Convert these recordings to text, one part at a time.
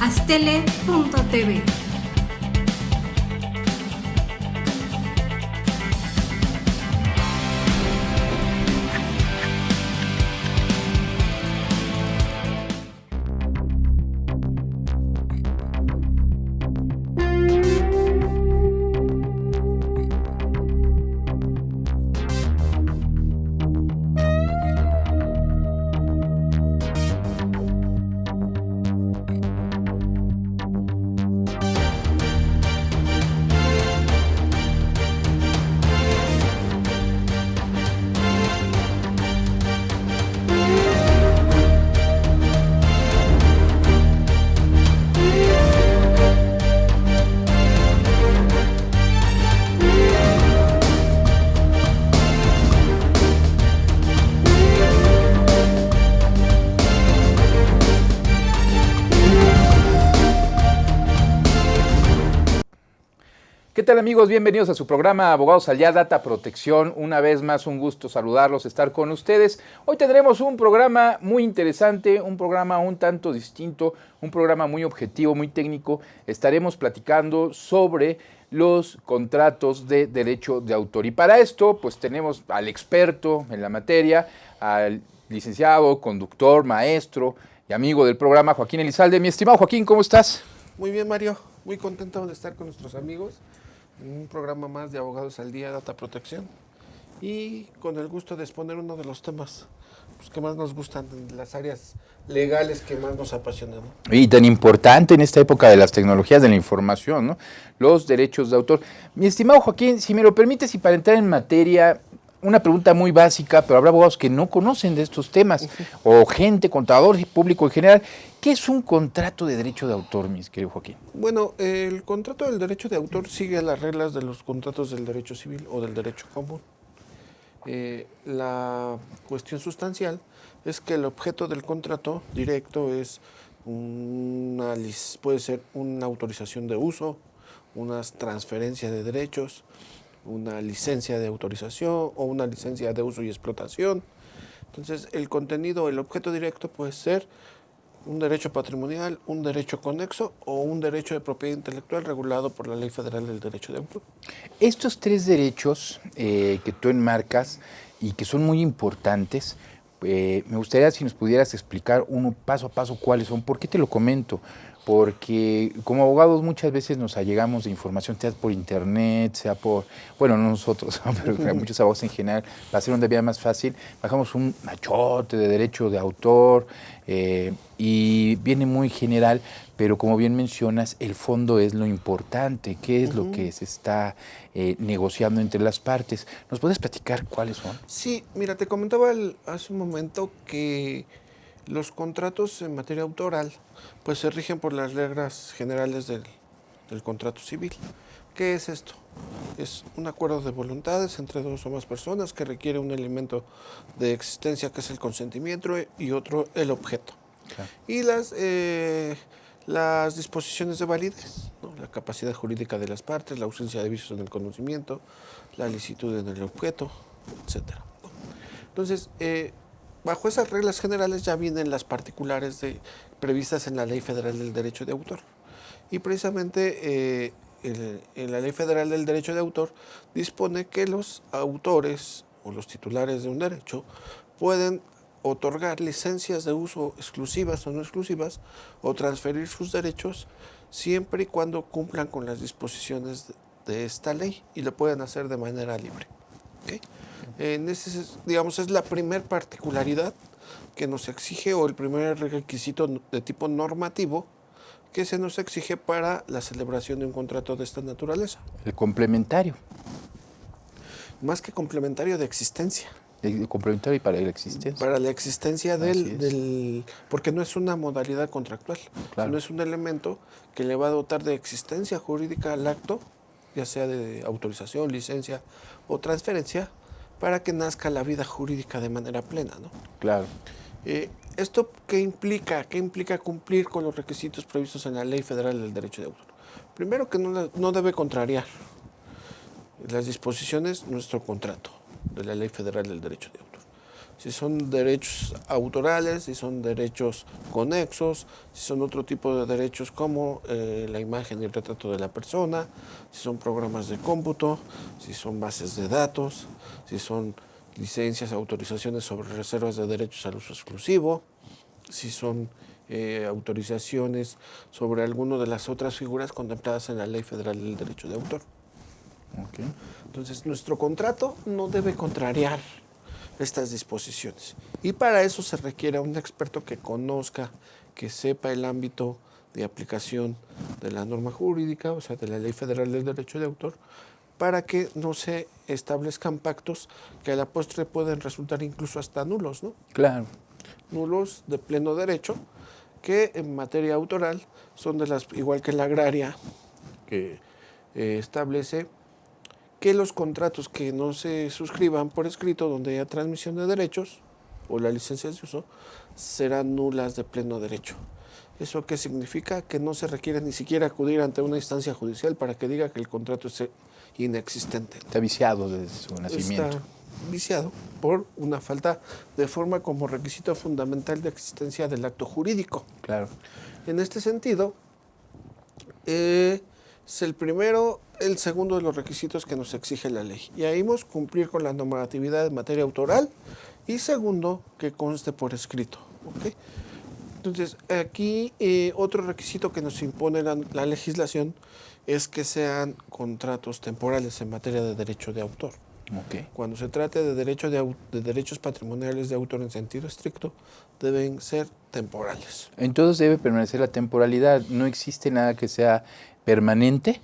astele.tv. ¿Qué tal, amigos? Bienvenidos a su programa Abogados al Día, Data Protección. Una vez más, un gusto saludarlos, estar con ustedes. Hoy tendremos un programa muy interesante, un programa un tanto distinto, un programa muy objetivo, muy técnico. Estaremos platicando sobre los contratos de derecho de autor. Y para esto, pues tenemos al experto en la materia, al licenciado, conductor, maestro y amigo del programa, Joaquín Elizalde. Mi estimado Joaquín, ¿cómo estás? Muy bien, Mario. Muy contento de estar con nuestros amigos en un programa más de Abogados al Día, Data Protección, y con el gusto de exponer uno de los temas que más nos gustan, en las áreas legales que más nos apasionan, ¿no? Y tan importante en esta época de las tecnologías de la información, ¿no? Los derechos de autor. Mi estimado Joaquín, si me lo permites, y para entrar en materia, una pregunta muy básica, pero habrá abogados que no conocen de estos temas, o gente, contadores, público en general. ¿Qué es un contrato de derecho de autor, mi querido Joaquín? Bueno, el contrato del derecho de autor sigue las reglas de los contratos del derecho civil o del derecho común. La cuestión sustancial es que el objeto del contrato directo es puede ser una autorización de uso, una transferencia de derechos, una licencia de autorización o una licencia de uso y explotación. Entonces, el contenido, el objeto directo puede ser un derecho patrimonial, un derecho conexo o un derecho de propiedad intelectual regulado por la Ley Federal del Derecho de Autor. Estos tres derechos que tú enmarcas y que son muy importantes, me gustaría si nos pudieras explicar uno paso a paso cuáles son. ¿Por qué te lo comento? Porque como abogados muchas veces nos allegamos de información, sea por internet, sea por, bueno, no nosotros, pero muchos abogados en general, para hacer una vida más fácil, bajamos un machote de derecho de autor y viene muy general, pero como bien mencionas, el fondo es lo importante, qué es lo que se está negociando entre las partes. ¿Nos puedes platicar cuáles son? Sí, mira, te comentaba hace un momento que los contratos en materia autoral pues se rigen por las reglas generales del contrato civil. ¿Qué es esto? Es un acuerdo de voluntades entre dos o más personas que requiere un elemento de existencia que es el consentimiento y otro el objeto. Claro. Y las disposiciones de validez, ¿no? La capacidad jurídica de las partes, la ausencia de vicios en el conocimiento, la licitud en el objeto, etc. Entonces, bajo esas reglas generales ya vienen las particulares previstas en la Ley Federal del Derecho de Autor. Y precisamente en la Ley Federal del Derecho de Autor dispone que los autores o los titulares de un derecho pueden otorgar licencias de uso exclusivas o no exclusivas o transferir sus derechos siempre y cuando cumplan con las disposiciones de esta ley y lo pueden hacer de manera libre. ¿Okay? Digamos, es la primer particularidad que nos exige o el primer requisito de tipo normativo que se nos exige para la celebración de un contrato de esta naturaleza. El complementario. Más que complementario, de existencia. El complementario para la existencia. Para la existencia porque no es una modalidad contractual, claro, sino es un elemento que le va a dotar de existencia jurídica al acto, ya sea de autorización, licencia o transferencia, para que nazca la vida jurídica de manera plena, ¿no? Claro. ¿Esto qué implica? ¿Qué implica cumplir con los requisitos previstos en la Ley Federal del Derecho de Autor? Primero, que no debe contrariar las disposiciones nuestro contrato de la Ley Federal del Derecho de Autor. si son derechos autorales, si son derechos conexos, si son otro tipo de derechos como la imagen y el retrato de la persona, si son programas de cómputo, si son bases de datos, si son licencias, autorizaciones sobre reservas de derechos al uso exclusivo, si son autorizaciones sobre alguna de las otras figuras contempladas en la Ley Federal del Derecho de Autor. Ok. Entonces, nuestro contrato no debe contrariar estas disposiciones. Y para eso se requiere un experto que conozca, que sepa el ámbito de aplicación de la norma jurídica, o sea, de la Ley Federal del Derecho de Autor, para que no se establezcan pactos que a la postre pueden resultar incluso hasta nulos, ¿no? Claro. Nulos de pleno derecho, que en materia autoral son de las, igual que la agraria, que establece que los contratos que no se suscriban por escrito, donde haya transmisión de derechos o las licencias de uso, serán nulas de pleno derecho. ¿Eso qué significa? Que no se requiere ni siquiera acudir ante una instancia judicial para que diga que el contrato es inexistente. Está viciado desde su nacimiento. Está viciado por una falta de forma como requisito fundamental de existencia del acto jurídico. Claro. En este sentido, es el primero, el segundo de los requisitos que nos exige la ley. Y ahí hemos cumplir con la normatividad en materia autoral y segundo, que conste por escrito. ¿Okay? Entonces, aquí otro requisito que nos impone la legislación es que sean contratos temporales en materia de derecho de autor. Okay. Cuando se trate de derechos patrimoniales de autor en sentido estricto, deben ser temporales. Entonces debe permanecer la temporalidad, no existe nada que sea permanente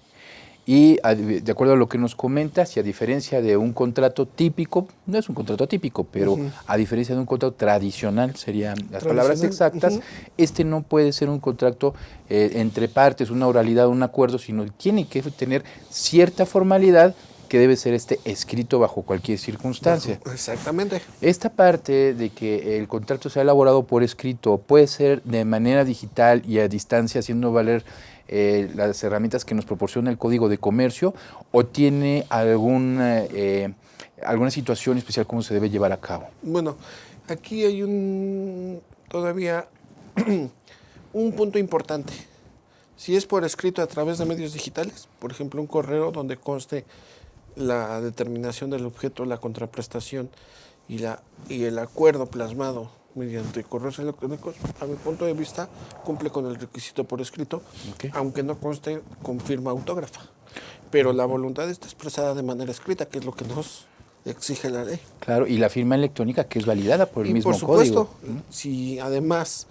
y de acuerdo a lo que nos comentas y a diferencia de un contrato típico, no es un contrato típico, pero a diferencia de un contrato tradicional, serían las palabras exactas, este no puede ser un contrato entre partes, una oralidad, un acuerdo, sino tiene que tener cierta formalidad que debe ser escrito bajo cualquier circunstancia. Exactamente. Esta parte de que el contrato sea elaborado por escrito puede ser de manera digital y a distancia, haciendo valer las herramientas que nos proporciona el Código de Comercio, o tiene alguna situación especial cómo se debe llevar a cabo. Bueno, aquí hay todavía un punto importante. Si es por escrito a través de medios digitales, por ejemplo, un correo donde conste la determinación del objeto, la contraprestación y el acuerdo plasmado mediante correos electrónicos, a mi punto de vista, cumple con el requisito por escrito, aunque no conste con firma autógrafa. Pero la voluntad está expresada de manera escrita, que es lo que nos exige la ley. Claro, y la firma electrónica que es validada por el mismo por supuesto, código. Si además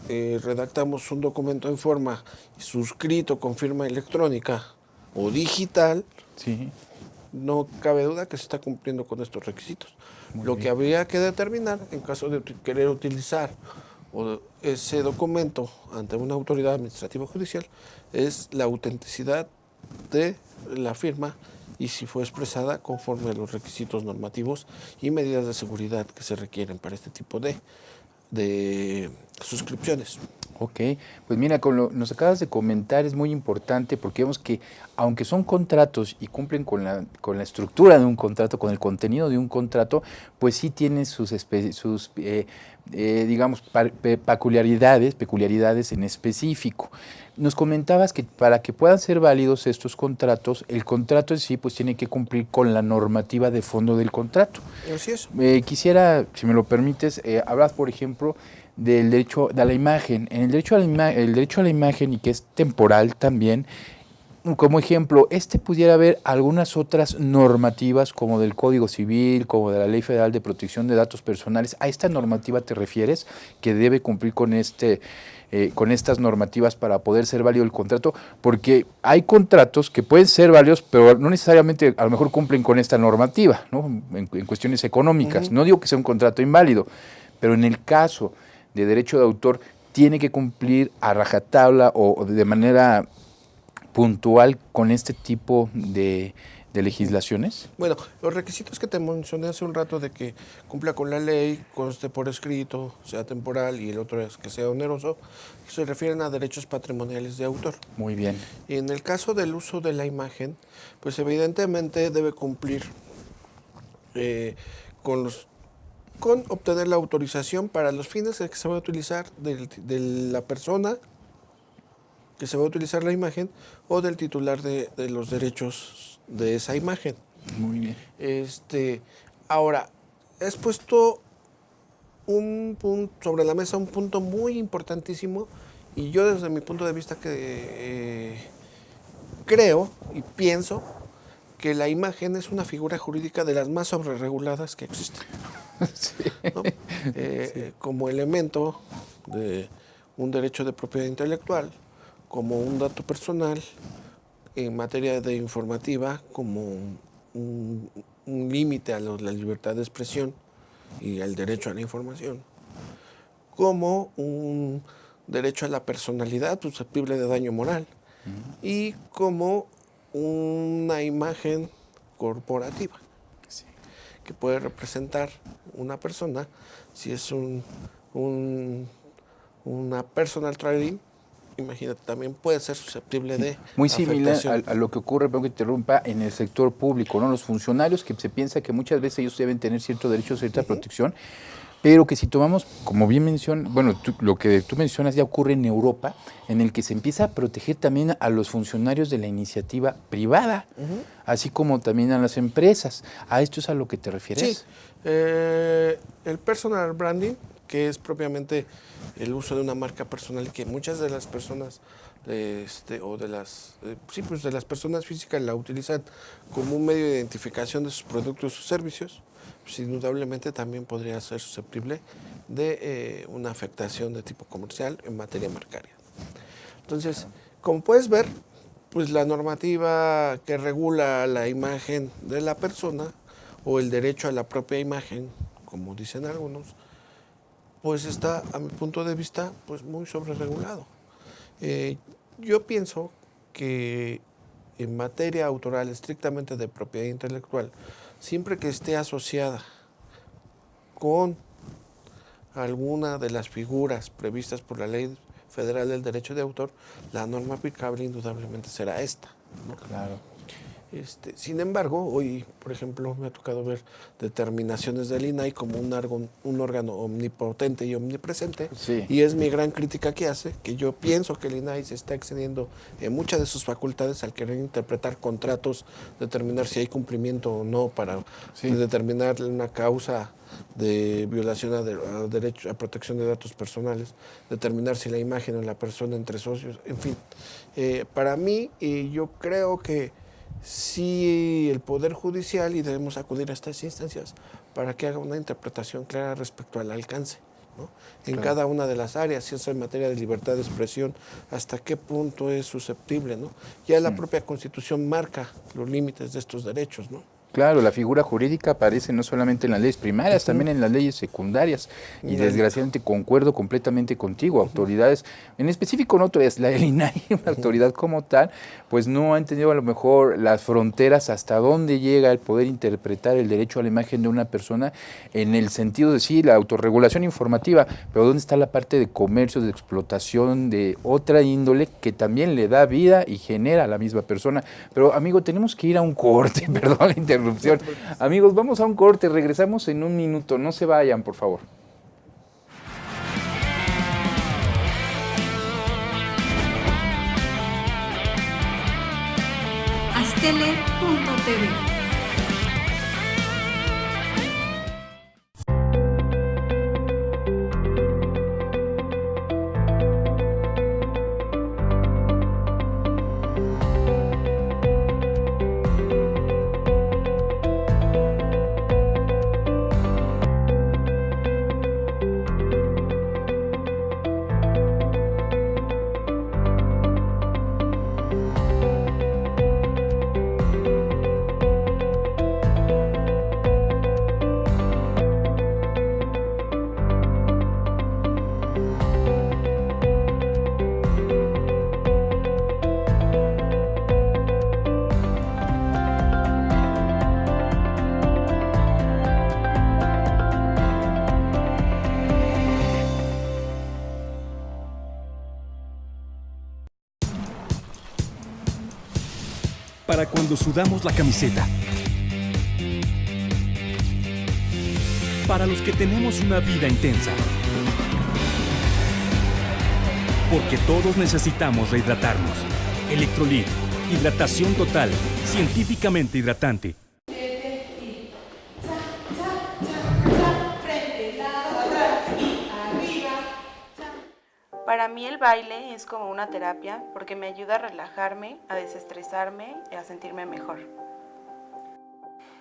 redactamos un documento en forma suscrito con firma electrónica o digital, sí, no cabe duda que se está cumpliendo con estos requisitos. Lo que habría que determinar en caso de querer utilizar ese documento ante una autoridad administrativa o judicial es la autenticidad de la firma y si fue expresada conforme a los requisitos normativos y medidas de seguridad que se requieren para este tipo de suscripciones. Ok, pues mira, nos acabas de comentar, es muy importante porque vemos que aunque son contratos y cumplen con la estructura de un contrato, con el contenido de un contrato, pues sí tienen sus digamos, peculiaridades en específico. Nos comentabas que para que puedan ser válidos estos contratos, el contrato en sí pues tiene que cumplir con la normativa de fondo del contrato. Así es. Quisiera, si me lo permites, hablar, por ejemplo, del derecho a la imagen. En el derecho a la imagen, y que es temporal también, como ejemplo, pudiera haber algunas otras normativas como del Código Civil, como de la Ley Federal de Protección de Datos Personales. ¿A esta normativa te refieres que debe cumplir con estas normativas para poder ser válido el contrato? Porque hay contratos que pueden ser válidos, pero no necesariamente a lo mejor cumplen con esta normativa, ¿no? En cuestiones económicas. No digo que sea un contrato inválido, pero en el caso de derecho de autor tiene que cumplir a rajatabla o de manera puntual con este tipo de legislaciones. Bueno, los requisitos que te mencioné hace un rato de que cumpla con la ley, conste por escrito, sea temporal y el otro es que sea oneroso, se refieren a derechos patrimoniales de autor. Muy bien. Y en el caso del uso de la imagen, pues evidentemente debe cumplir con los con obtener la autorización para los fines en que se va a utilizar de la persona que se va a utilizar la imagen o del titular de los derechos de esa imagen. Muy bien. Ahora, has puesto sobre la mesa un punto muy importantísimo, y yo desde mi punto de vista que creo y pienso que la imagen es una figura jurídica de las más sobrereguladas que existen. Sí. ¿No? Como elemento de un derecho de propiedad intelectual, como un dato personal, en materia de informativa, como un límite a la libertad de expresión y al derecho a la información, como un derecho a la personalidad susceptible de daño moral y como una imagen corporativa que puede representar una persona, si es una personal trading, imagínate, también puede ser susceptible de muy similar afectación. a lo que ocurre, perdón que interrumpa, en el sector público, ¿no? Los funcionarios que se piensa que muchas veces ellos deben tener cierto derecho, cierta protección, pero que si tomamos, como bien mencionas, bueno, lo que tú mencionas ya ocurre en Europa, en el que se empieza a proteger también a los funcionarios de la iniciativa privada, así como también a las empresas. ¿A esto es a lo que te refieres? Sí, el personal branding, que es propiamente el uso de una marca personal que muchas de las personas o de las de las personas físicas la utilizan como un medio de identificación de sus productos o servicios, pues indudablemente también podría ser susceptible de una afectación de tipo comercial en materia marcaria. Entonces, como puedes ver, pues la normativa que regula la imagen de la persona o el derecho a la propia imagen, como dicen algunos, pues está, a mi punto de vista, pues muy sobreregulado. Yo pienso que en materia autoral, estrictamente de propiedad intelectual, siempre que esté asociada con alguna de las figuras previstas por la Ley Federal del Derecho de Autor, la norma aplicable indudablemente será esta, ¿no? Claro. Sin embargo, hoy, por ejemplo, me ha tocado ver determinaciones del INAI como un órgano omnipotente y omnipresente, Sí. y es mi gran crítica que hace, que yo pienso que el INAI se está excediendo en muchas de sus facultades al querer interpretar contratos, determinar si hay cumplimiento o no para determinar una causa de violación a derecho a protección de datos personales, determinar si la imagen o la persona entre socios, en fin. Para mí, yo creo que sí, el Poder Judicial, y debemos acudir a estas instancias para que haga una interpretación clara respecto al alcance, ¿no? En cada una de las áreas, si es en materia de libertad de expresión, hasta qué punto es susceptible, ¿no? Ya la propia Constitución marca los límites de estos derechos, ¿no? Claro, la figura jurídica aparece no solamente en las leyes primarias, también en las leyes secundarias. Y desgraciadamente concuerdo completamente contigo. Autoridades, en específico no autoridades, la del INAI, una autoridad como tal, pues no ha entendido a lo mejor las fronteras hasta dónde llega el poder interpretar el derecho a la imagen de una persona en el sentido de sí, la autorregulación informativa, pero dónde está la parte de comercio, de explotación, de otra índole que también le da vida y genera a la misma persona. Pero amigo, tenemos que ir a un corte, perdón la interrupción. Amigos, vamos a un corte, regresamos en un minuto, no se vayan, por favor. Aztele.tv. Para cuando sudamos la camiseta. para los que tenemos una vida intensa. Porque todos necesitamos rehidratarnos. Electrolit, hidratación total, científicamente hidratante. Para mí el baile es como una terapia porque me ayuda a relajarme, a desestresarme y a sentirme mejor.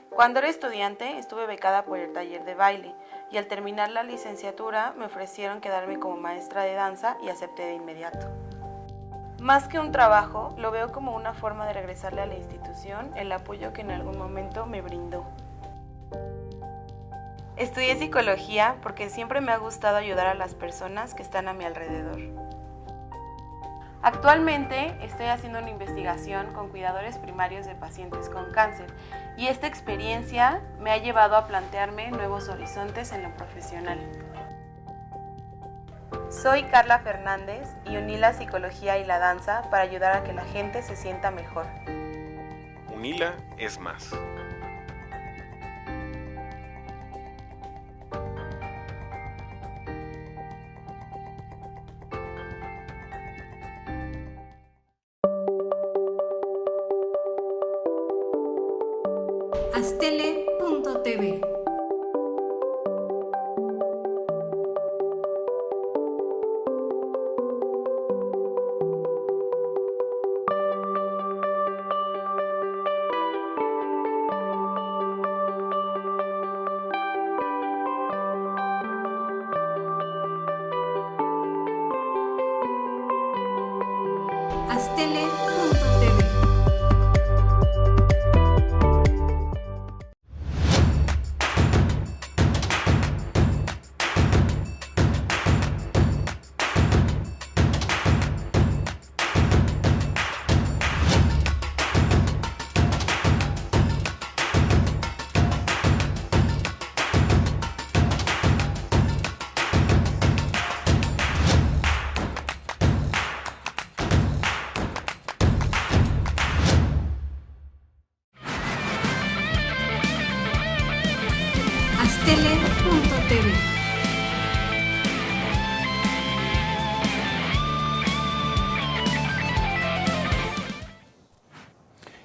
Cuando era estudiante estuve becada por el taller de baile y al terminar la licenciatura me ofrecieron quedarme como maestra de danza y acepté de inmediato. Más que un trabajo, lo veo como una forma de regresarle a la institución el apoyo que en algún momento me brindó. Estudié psicología porque siempre me ha gustado ayudar a las personas que están a mi alrededor. Actualmente estoy haciendo una investigación con cuidadores primarios de pacientes con cáncer y esta experiencia me ha llevado a plantearme nuevos horizontes en lo profesional. Soy Carla Fernández y uní la psicología y la danza para ayudar a que la gente se sienta mejor. UNILA es más. Astele.tv. Astele.tv. Astele.tv.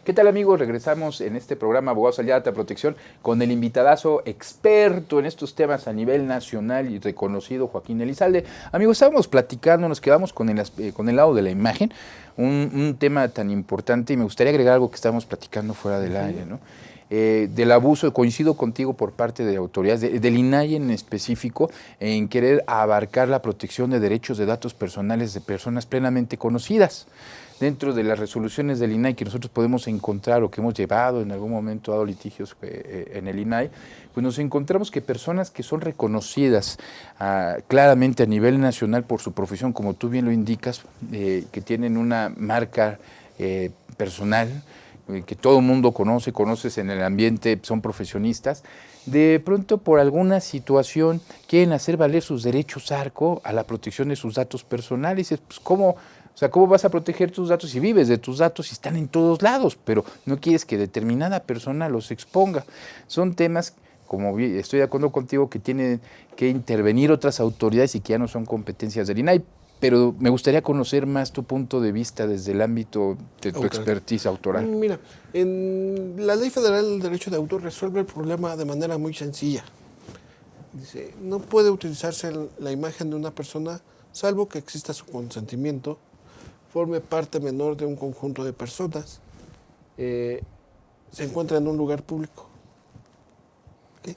¿Qué tal, amigos? Regresamos en este programa Abogados al Día de Alta Protección con el invitadazo experto en estos temas a nivel nacional y reconocido, Joaquín Elizalde. Amigos, estábamos platicando, nos quedamos con el lado de la imagen, un tema tan importante, y me gustaría agregar algo que estábamos platicando fuera del aire, ¿no? Del abuso, coincido contigo, por parte de autoridades, del INAI en específico, en querer abarcar la protección de derechos de datos personales de personas plenamente conocidas. Dentro de las resoluciones del INAI que nosotros podemos encontrar o que hemos llevado en algún momento dado litigios en el INAI, pues nos encontramos que personas que son reconocidas claramente a nivel nacional por su profesión, como tú bien lo indicas, que tienen una marca personal, que todo el mundo conoces en el ambiente, son profesionistas, de pronto por alguna situación quieren hacer valer sus derechos a la protección de sus datos personales. Pues, ¿cómo? O sea, ¿cómo vas a proteger tus datos si vives de tus datos y están en todos lados, pero no quieres que determinada persona los exponga? Son temas, como estoy de acuerdo contigo, que tienen que intervenir otras autoridades y que ya no son competencias del INAI. Pero me gustaría conocer más tu punto de vista desde el ámbito de tu expertise autoral. Mira, en la Ley Federal del Derecho de Autor resuelve el problema de manera muy sencilla. Dice, no puede utilizarse la imagen de una persona salvo que exista su consentimiento, forme parte menor de un conjunto de personas, se encuentra en un lugar público. ¿Okay?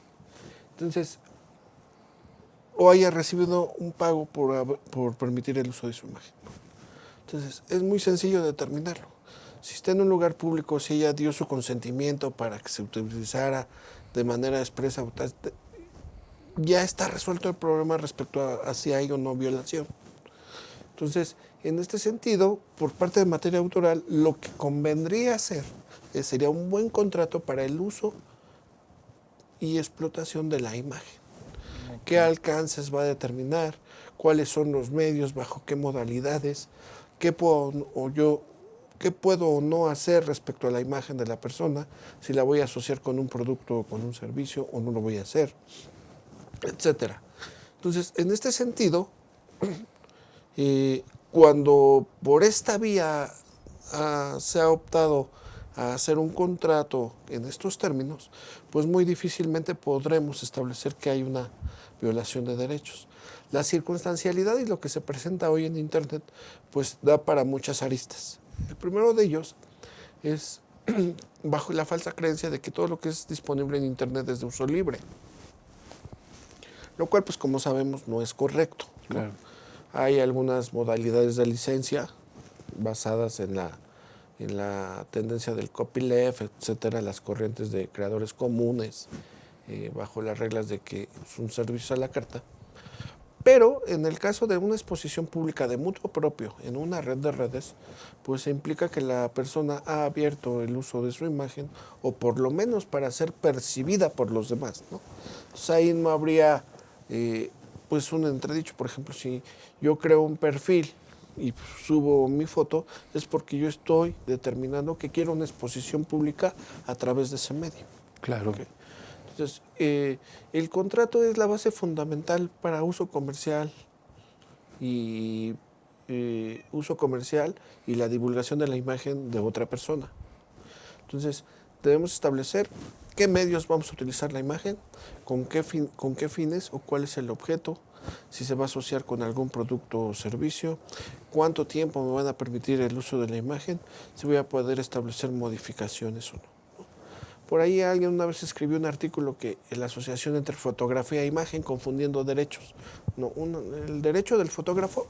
Entonces, o haya recibido un pago por permitir el uso de su imagen. Entonces, es muy sencillo determinarlo. Si está en un lugar público, si ella dio su consentimiento para que se utilizara de manera expresa, ya está resuelto el problema respecto a si hay o no violación. Entonces, en este sentido, por parte de materia autoral, lo que convendría hacer sería un buen contrato para el uso y explotación de la imagen. ¿Qué alcances va a determinar? ¿Cuáles son los medios? ¿Bajo qué modalidades? ¿Qué puedo o no hacer respecto a la imagen de la persona? Si la voy a asociar con un producto o con un servicio o no lo voy a hacer. etcétera. Entonces, en este sentido, cuando por esta vía se ha optado a hacer un contrato en estos términos, pues muy difícilmente podremos establecer que hay una violación de derechos. La circunstancialidad y lo que se presenta hoy en Internet, pues da para muchas aristas. El primero de ellos es bajo la falsa creencia de que todo lo que es disponible en Internet es de uso libre, lo cual, pues como sabemos, no es correcto, ¿no? Claro. Hay algunas modalidades de licencia basadas en la tendencia del copyleft, etcétera, las corrientes de creadores comunes, bajo las reglas de que es un servicio a la carta. Pero en el caso de una exposición pública de mutuo propio en una red de redes, pues se implica que la persona ha abierto el uso de su imagen, o por lo menos para ser percibida por los demás, ¿no? Entonces ahí no habría pues un entredicho. Por ejemplo, si yo creo un perfil y subo mi foto, es porque yo estoy determinando que quiero una exposición pública a través de ese medio. Claro. ¿Okay? Entonces, el contrato es la base fundamental para uso comercial y la divulgación de la imagen de otra persona. Entonces, debemos establecer qué medios vamos a utilizar la imagen, con qué fines o cuál es el objeto, si se va a asociar con algún producto o servicio, cuánto tiempo me van a permitir el uso de la imagen, si voy a poder establecer modificaciones o no. Por ahí alguien una vez escribió un artículo que la asociación entre fotografía e imagen confundiendo derechos. No, el derecho del fotógrafo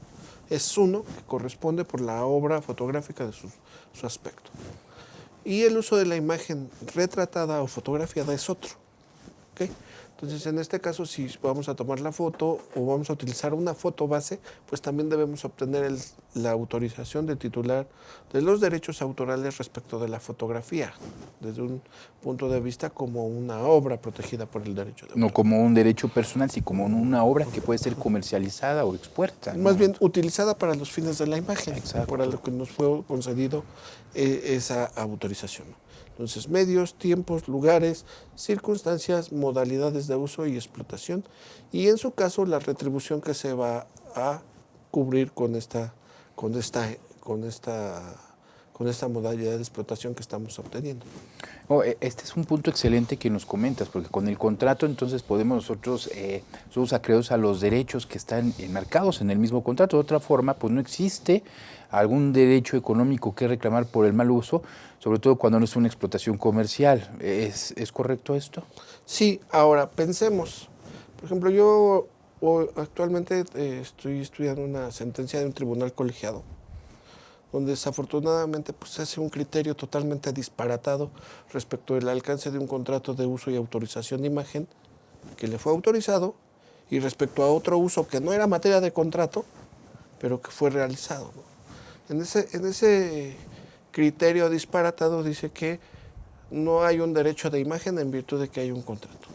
es uno que corresponde por la obra fotográfica de su aspecto. Y el uso de la imagen retratada o fotografiada es otro. ¿Okay? Entonces, en este caso, si vamos a tomar la foto o vamos a utilizar una foto base, pues también debemos obtener la autorización del titular de los derechos autorales respecto de la fotografía, desde un punto de vista como una obra protegida por el derecho de autor. No como un derecho personal, sino como una obra que puede ser comercializada o expuesta, ¿no? Más bien utilizada para los fines de la imagen, Exacto. para lo que nos fue concedido esa autorización. Entonces, medios, tiempos, lugares, circunstancias, modalidades de uso y explotación, y en su caso la retribución que se va a cubrir con esta modalidad de explotación que estamos obteniendo. Este es un punto excelente que nos comentas, porque con el contrato entonces podemos nosotros, somos acreedores a los derechos que están enmarcados en el mismo contrato. De otra forma, pues no existe algún derecho económico que reclamar por el mal uso, sobre todo cuando no es una explotación comercial. ¿Es correcto esto? Sí, ahora pensemos. Por ejemplo, yo actualmente estoy estudiando una sentencia de un tribunal colegiado, donde desafortunadamente pues, se hace un criterio totalmente disparatado respecto del alcance de un contrato de uso y autorización de imagen que le fue autorizado, y respecto a otro uso que no era materia de contrato, pero que fue realizado, ¿no? En ese criterio disparatado dice que no hay un derecho de imagen en virtud de que hay un contrato.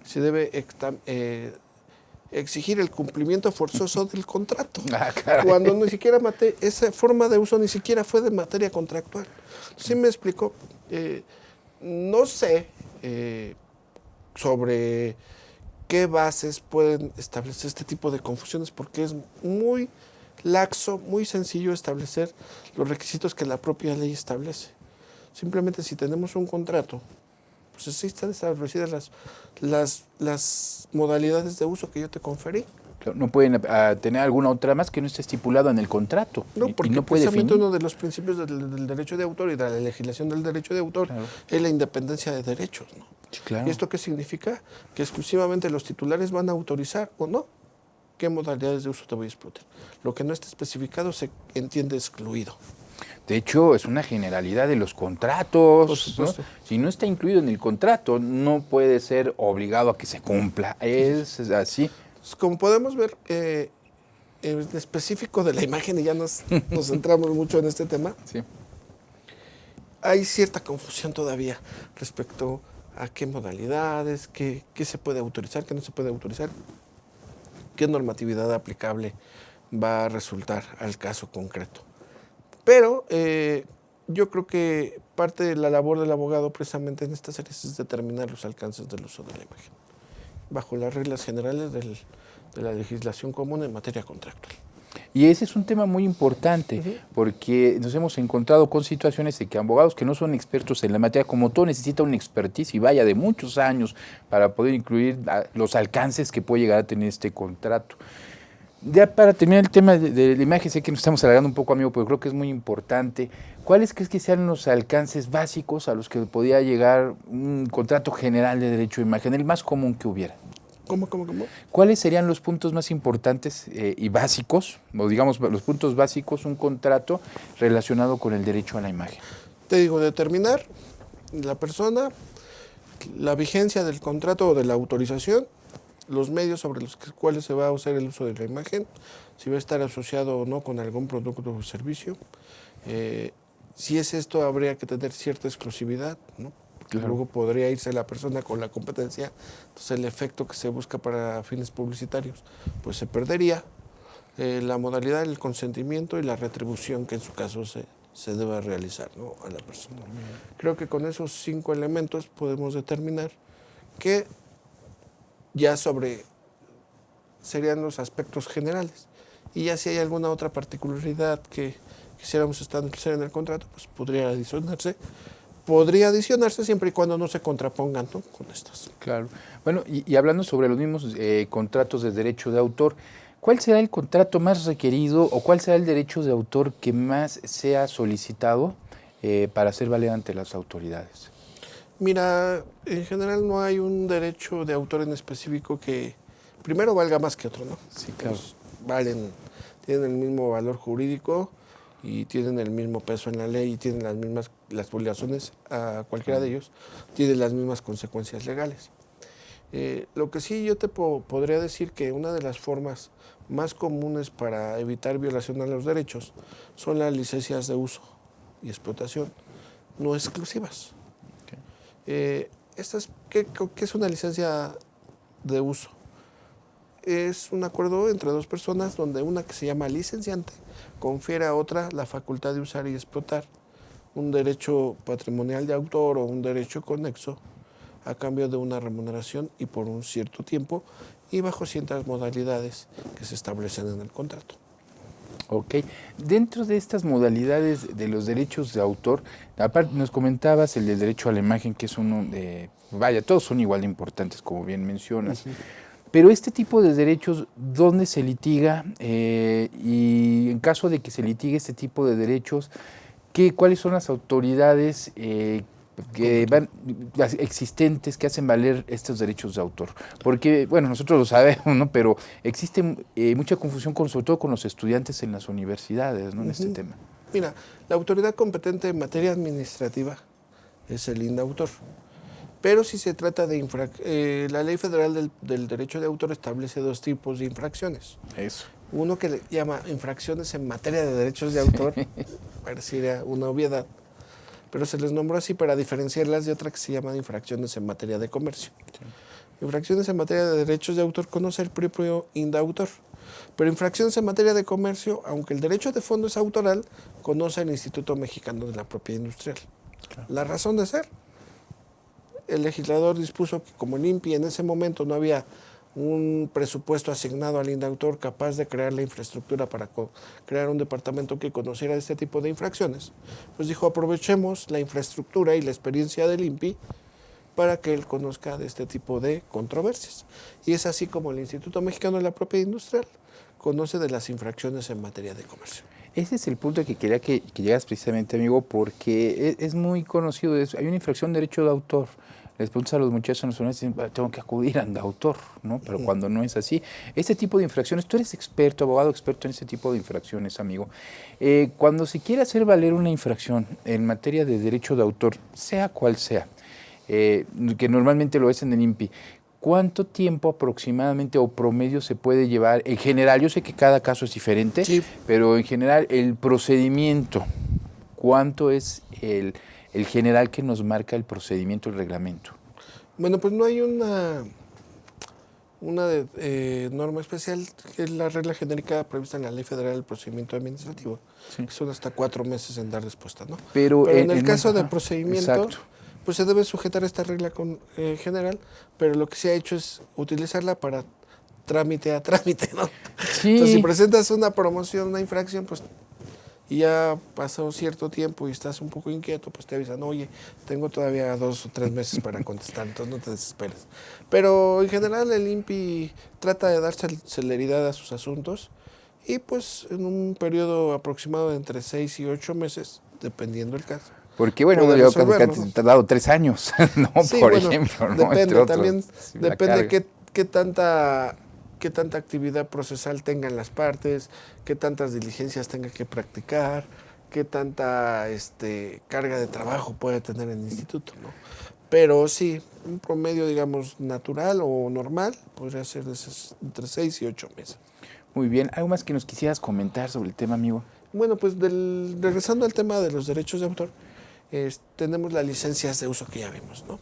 Se debe exigir el cumplimiento forzoso del contrato, cuando ni siquiera esa forma de uso ni siquiera fue de materia contractual. ¿Sí me explico? No sé sobre qué bases pueden establecer este tipo de confusiones, porque es muy laxo, muy sencillo establecer los requisitos que la propia ley establece. Simplemente si tenemos un contrato, pues así están establecidas las modalidades de uso que yo te conferí. No pueden tener alguna otra más que no esté estipulado en el contrato. No, porque y no puede precisamente definir. uno de los principios del derecho de autor y de la legislación del derecho de autor, Claro, es la independencia de derechos, ¿no? sí, claro. ¿Y esto qué significa? Que exclusivamente los titulares van a autorizar o no qué modalidades de uso te voy a explotar. Lo que no esté especificado se entiende excluido. De hecho, es una generalidad de los contratos, Por supuesto. ¿no? Si no está incluido en el contrato, no puede ser obligado a que se cumpla. Es así. Pues, como podemos ver, en específico de la imagen, y ya nos centramos mucho en este tema, Sí. hay cierta confusión todavía respecto a qué modalidades, qué se puede autorizar, qué no se puede autorizar, qué normatividad aplicable va a resultar al caso concreto. Pero yo creo que parte de la labor del abogado precisamente en estas áreas es determinar los alcances del uso de la imagen. bajo las reglas generales de la legislación común en materia contractual. Y ese es un tema muy importante, porque nos hemos encontrado con situaciones de que abogados que no son expertos en la materia, como todo, necesita una expertise y vaya de muchos años para poder incluir los alcances que puede llegar a tener este contrato. Ya para terminar el tema de la imagen, sé que nos estamos alargando un poco, amigo, pero creo que es muy importante. ¿Cuáles crees que sean los alcances básicos a los que podría llegar un contrato general de derecho de imagen, el más común que hubiera? ¿Cómo? ¿Cuáles serían los puntos más importantes y básicos, o digamos los puntos básicos, un contrato relacionado con el derecho a la imagen? Te digo, determinar la persona, la vigencia del contrato o de la autorización, los medios sobre los cuales se va a usar el uso de la imagen, si va a estar asociado o no con algún producto o servicio. Si es esto, habría que tener cierta exclusividad, ¿no? Claro. Luego podría irse la persona con la competencia, entonces el efecto que se busca para fines publicitarios pues se perdería. La modalidad, el consentimiento y la retribución que en su caso se debe realizar, ¿no?, a la persona. Creo que con esos 5 elementos podemos determinar que ya serían los aspectos generales. Y ya si hay alguna otra particularidad que quisiéramos establecer en el contrato, pues podría adicionarse. Podría adicionarse siempre y cuando no se contrapongan, ¿no?, con estas. Claro. Bueno, y hablando sobre los mismos contratos de derecho de autor, ¿cuál será el contrato más requerido o cuál será el derecho de autor que más sea solicitado para ser válido ante las autoridades? Mira, en general no hay un derecho de autor en específico que primero valga más que otro, ¿no? Sí, claro. Pues tienen el mismo valor jurídico y tienen el mismo peso en la ley y tienen las obligaciones a cualquiera de ellos, tienen las mismas consecuencias legales. Lo que sí yo te podría decir que una de las formas más comunes para evitar violación a los derechos son las licencias de uso y explotación no exclusivas. ¿Qué es una licencia de uso? Es un acuerdo entre 2 personas donde una que se llama licenciante confiere a otra la facultad de usar y explotar un derecho patrimonial de autor o un derecho conexo a cambio de una remuneración y por un cierto tiempo y bajo ciertas modalidades que se establecen en el contrato. Ok. Dentro de estas modalidades de los derechos de autor, aparte nos comentabas el del derecho a la imagen, que es uno de... Vaya, todos son igual de importantes, como bien mencionas. Pero este tipo de derechos, ¿dónde se litiga? Y en caso de que se litigue este tipo de derechos, ¿cuáles son las autoridades existentes que hacen valer estos derechos de autor? Porque, bueno, nosotros lo sabemos, ¿no?, pero existe mucha confusión, sobre todo con los estudiantes en las universidades, ¿no?, en este tema. Mira, la autoridad competente en materia administrativa es el INDAUTOR. Pero si se trata de la Ley Federal del Derecho de Autor establece 2 tipos de infracciones. Eso. Uno que le llama infracciones en materia de derechos de autor, pareciera una obviedad, pero se les nombró así para diferenciarlas de otra que se llama infracciones en materia de comercio. Sí. Infracciones en materia de derechos de autor conoce el propio INDAUTOR, pero infracciones en materia de comercio, aunque el derecho de fondo es autoral, conoce el Instituto Mexicano de la Propiedad Industrial. Claro. La razón de ser: el legislador dispuso que como el INPI en ese momento no había un presupuesto asignado al INDAUTOR capaz de crear la infraestructura para crear un departamento que conociera este tipo de infracciones, pues dijo, aprovechemos la infraestructura y la experiencia del INPI para que él conozca de este tipo de controversias. Y es así como el Instituto Mexicano de la Propiedad Industrial conoce de las infracciones en materia de comercio. Ese es el punto que quería que llegas precisamente, amigo, porque es muy conocido. Hay una infracción de derecho de autor. Les preguntas a los muchachos en los universidades, tengo que acudir al autor, ¿no? Pero cuando no es así, este tipo de infracciones, tú eres experto, abogado experto en este tipo de infracciones, amigo. Cuando se quiere hacer valer una infracción en materia de derecho de autor, sea cual sea, que normalmente lo es en el INPI, ¿cuánto tiempo aproximadamente o promedio se puede llevar? En general, yo sé que cada caso es diferente, sí, pero en general el procedimiento, ¿cuánto es el general que nos marca el procedimiento, el reglamento? Bueno, pues no hay una norma especial, que es la regla genérica prevista en la Ley Federal del Procedimiento Administrativo, sí, que son hasta 4 meses en dar respuesta, ¿no? Pero en el caso del procedimiento, pues se debe sujetar a esta regla general, pero lo que se ha hecho es utilizarla para trámite a trámite, ¿no? Sí. Entonces, si presentas una promoción, una infracción, pues y ya pasó cierto tiempo y estás un poco inquieto, pues te avisan, oye, tengo todavía 2 o 3 meses para contestar, entonces no te desesperes. Pero en general el INPI trata de dar celeridad a sus asuntos y pues en un periodo aproximado de entre 6 y 8 meses, dependiendo del caso. Porque, bueno, Poder yo creo que resolverlo, ¿no? te ha dado 3 años, ¿no? Sí, Por bueno, ejemplo, ¿no? depende, Entre otros, también sí, la depende carga. qué tanta actividad procesal tengan las partes, qué tantas diligencias tenga que practicar, qué tanta carga de trabajo puede tener el instituto, ¿no? Pero sí, un promedio, digamos, natural o normal podría ser entre 6 y 8 meses. Muy bien. ¿Algo más que nos quisieras comentar sobre el tema, amigo? Bueno, pues regresando al tema de los derechos de autor, tenemos las licencias de uso que ya vimos, ¿no?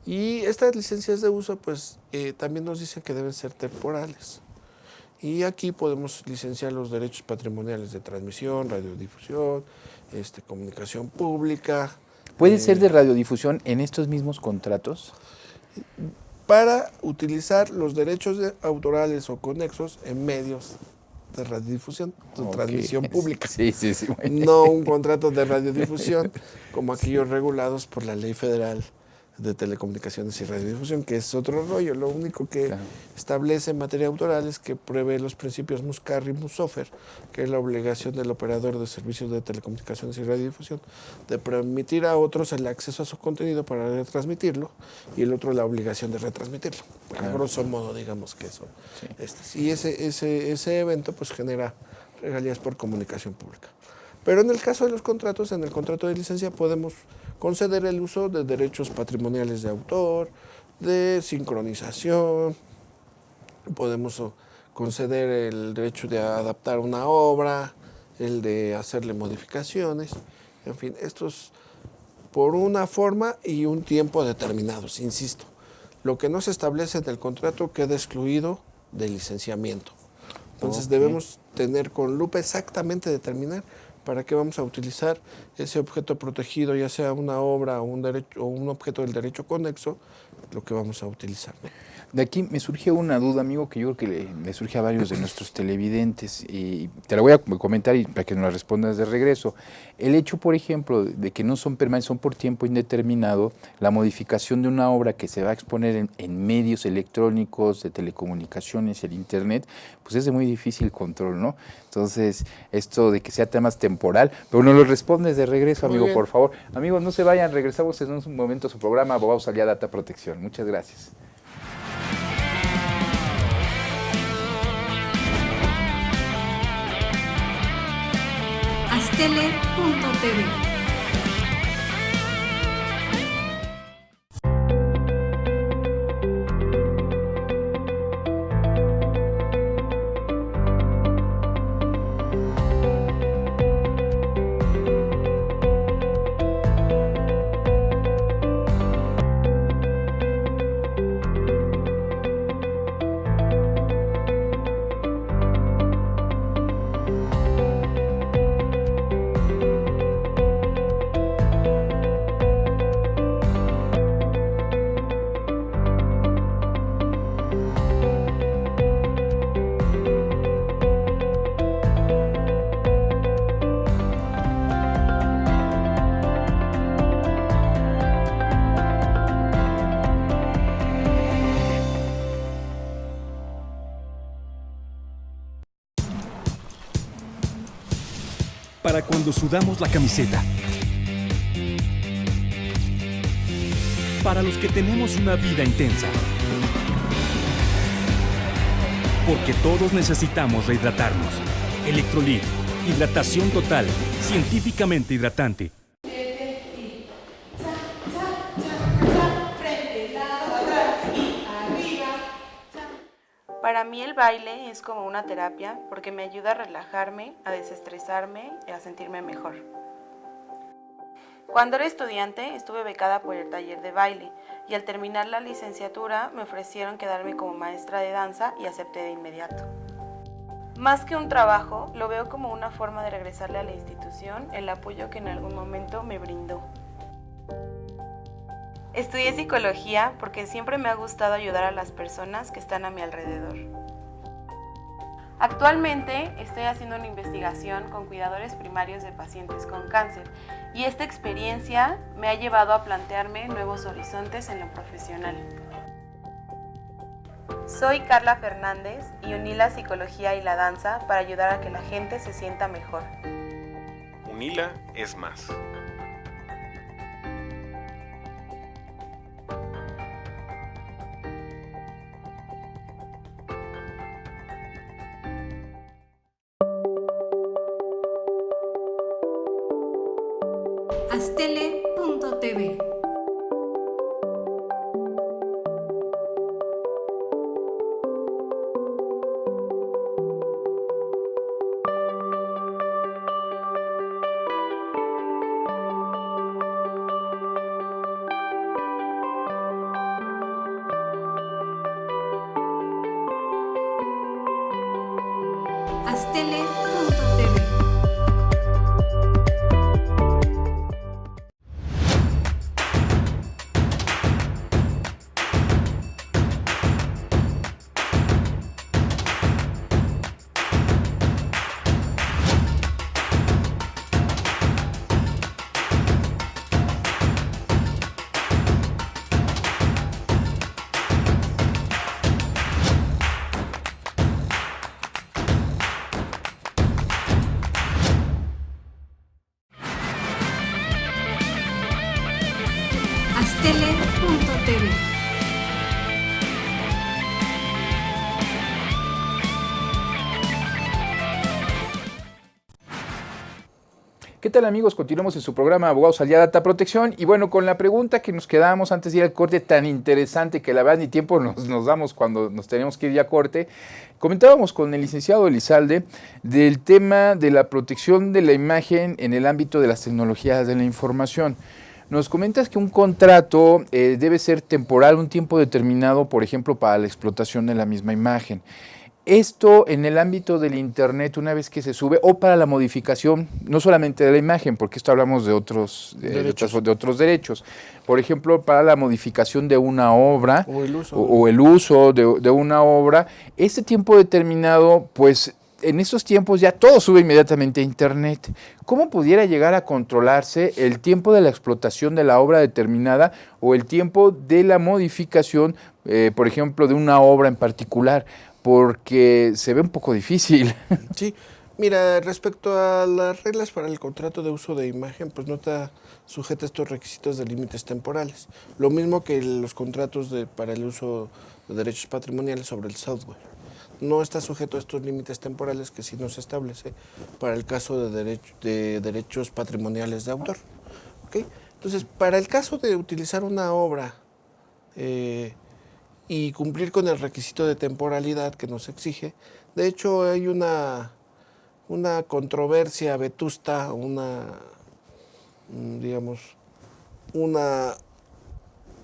Y estas licencias de uso, pues, también nos dicen que deben ser temporales. Y aquí podemos licenciar los derechos patrimoniales de transmisión, radiodifusión, comunicación pública. ¿Puede ser de radiodifusión en estos mismos contratos? Para utilizar los derechos autorales o conexos en medios de radiodifusión, de Ok. transmisión pública. Sí, muy bien. No un contrato de radiodifusión como aquellos regulados por la Ley Federal de Telecomunicaciones y Radiodifusión, que es otro rollo. Lo único que Claro. establece en materia autoral es que prevé los principios Muscarri y Mussofer, que es la obligación del operador de servicios de telecomunicaciones y radiodifusión de permitir a otros el acceso a su contenido para retransmitirlo, y el otro la obligación de retransmitirlo. A grosso modo, digamos que eso. Sí. Y ese evento pues genera regalías por comunicación pública. Pero en el caso de los contratos, en el contrato de licencia podemos conceder el uso de derechos patrimoniales de autor, de sincronización, podemos conceder el derecho de adaptar una obra, el de hacerle modificaciones, en fin, estos por una forma y un tiempo determinados, insisto. Lo que no se establece en el contrato queda excluido del licenciamiento. Entonces debemos tener con lupa exactamente determinar para qué vamos a utilizar ese objeto protegido, ya sea una obra o un objeto del derecho conexo, lo que vamos a utilizar, ¿no? De aquí me surge una duda, amigo, que yo creo que le surge a varios de nuestros televidentes, y te la voy a comentar y para que nos la respondas de regreso. El hecho, por ejemplo, de que no son permanentes, son por tiempo indeterminado, la modificación de una obra que se va a exponer en medios electrónicos, de telecomunicaciones, el internet, pues es de muy difícil control, ¿no? Entonces, esto de que sea temas temporal, pero nos lo respondes de regreso, Muy amigo, bien. por favor. Amigos, no se vayan, regresamos en un momento a su programa Abogados al Día Data Protección. Muchas gracias. Astele.tv. Para cuando sudamos la camiseta. Para los que tenemos una vida intensa. Porque todos necesitamos rehidratarnos. Electrolit, hidratación total, científicamente hidratante. Para mí el baile es como una terapia porque me ayuda a relajarme, a desestresarme y a sentirme mejor. Cuando era estudiante estuve becada por el taller de baile y al terminar la licenciatura me ofrecieron quedarme como maestra de danza y acepté de inmediato. Más que un trabajo, lo veo como una forma de regresarle a la institución el apoyo que en algún momento me brindó. Estudié psicología porque siempre me ha gustado ayudar a las personas que están a mi alrededor. Actualmente estoy haciendo una investigación con cuidadores primarios de pacientes con cáncer y esta experiencia me ha llevado a plantearme nuevos horizontes en lo profesional. Soy Carla Fernández y uní la psicología y la danza para ayudar a que la gente se sienta mejor. UNILA es más. Astele.tv. Astele.tv. Astele.tv. ¿Qué tal, amigos? Continuamos en su programa Abogados al Día, Data Protección. Y bueno, con la pregunta que nos quedamos antes de ir al corte, tan interesante que la verdad ni tiempo nos damos cuando nos tenemos que ir ya a corte, comentábamos con el licenciado Elizalde del tema de la protección de la imagen en el ámbito de las tecnologías de la información. Nos comentas que un contrato debe ser temporal, un tiempo determinado, por ejemplo, para la explotación de la misma imagen. Esto en el ámbito del Internet, una vez que se sube, o para la modificación, no solamente de la imagen, porque esto hablamos de otros derechos. Por ejemplo, para la modificación de una obra o el uso de una obra, este tiempo determinado, pues en esos tiempos ya todo sube inmediatamente a Internet. ¿Cómo pudiera llegar a controlarse el tiempo de la explotación de la obra determinada o el tiempo de la modificación, por ejemplo, de una obra en particular? Porque se ve un poco difícil. Sí, mira, respecto a las reglas para el contrato de uso de imagen, pues no está sujeta a estos requisitos de límites temporales. Lo mismo que los contratos para el uso de derechos patrimoniales sobre el software. No está sujeto a estos límites temporales que sí nos establece para el caso de derechos patrimoniales de autor. ¿Okay? Entonces, para el caso de utilizar una obra y cumplir con el requisito de temporalidad que nos exige, de hecho hay una controversia vetusta, una